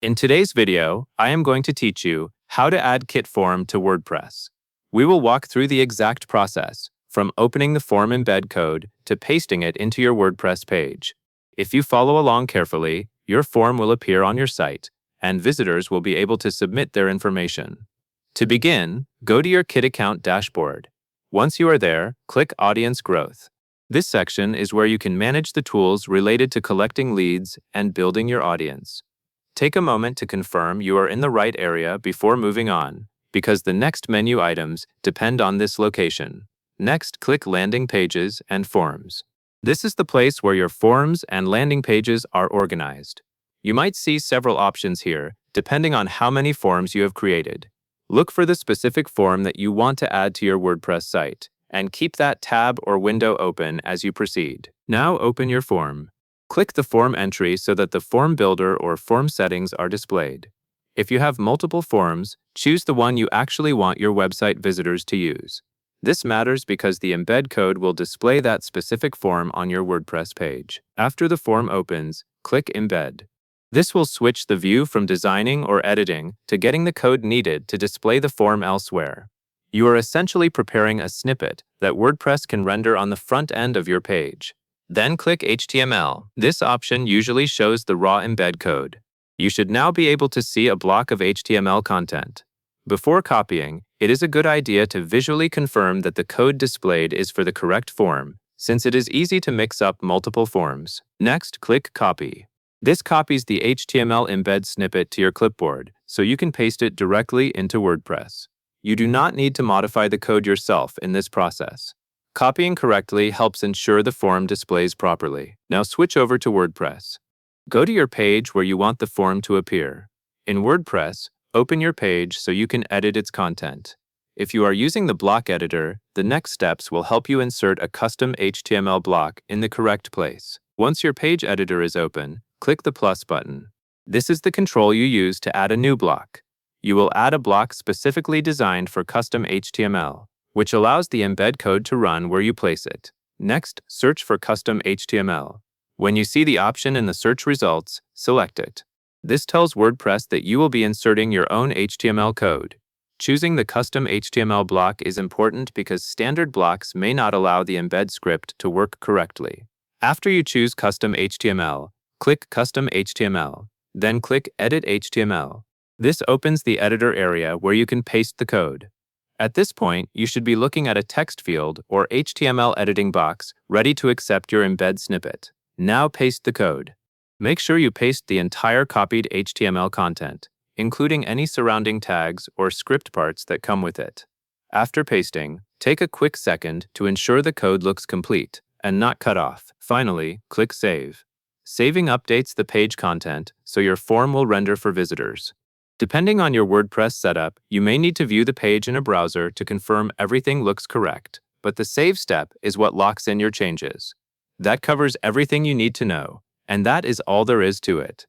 In today's video, I am going to teach you how to add kit form to WordPress. We will walk through the exact process, from opening the form embed code to pasting it into your WordPress page. If you follow along carefully, your form will appear on your site, and visitors will be able to submit their information. To begin, go to your kit account dashboard. Once you are there, click Audience Growth. This section is where you can manage the tools related to collecting leads and building your audience. Take a moment to confirm you are in the right area before moving on, because the next menu items depend on this location. Next, click Landing Pages and Forms. This is the place where your forms and landing pages are organized. You might see several options here, depending on how many forms you have created. Look for the specific form that you want to add to your WordPress site, and keep that tab or window open as you proceed. Now open your form. Click the form entry so that the form builder or form settings are displayed. If you have multiple forms, choose the one you actually want your website visitors to use. This matters because the embed code will display that specific form on your WordPress page. After the form opens, click Embed. This will switch the view from designing or editing to getting the code needed to display the form elsewhere. You are essentially preparing a snippet that WordPress can render on the front end of your page. Then click HTML. This option usually shows the raw embed code. You should now be able to see a block of HTML content. Before copying, it is a good idea to visually confirm that the code displayed is for the correct form, since it is easy to mix up multiple forms. Next, click Copy. This copies the HTML embed snippet to your clipboard, so you can paste it directly into WordPress. You do not need to modify the code yourself in this process. Copying correctly helps ensure the form displays properly. Now switch over to WordPress. Go to your page where you want the form to appear. In WordPress, open your page so you can edit its content. If you are using the block editor, the next steps will help you insert a custom HTML block in the correct place. Once your page editor is open, click the plus button. This is the control you use to add a new block. You will add a block specifically designed for custom HTML, which allows the embed code to run where you place it. Next, search for custom HTML. When you see the option in the search results, select it. This tells WordPress that you will be inserting your own HTML code. Choosing the custom HTML block is important because standard blocks may not allow the embed script to work correctly. After you choose custom HTML, click Custom HTML, then click Edit HTML. This opens the editor area where you can paste the code. At this point, you should be looking at a text field or HTML editing box ready to accept your embed snippet. Now paste the code. Make sure you paste the entire copied HTML content, including any surrounding tags or script parts that come with it. After pasting, take a quick second to ensure the code looks complete and not cut off. Finally, click Save. Saving updates the page content so your form will render for visitors. Depending on your WordPress setup, you may need to view the page in a browser to confirm everything looks correct, but the save step is what locks in your changes. That covers everything you need to know, and that is all there is to it.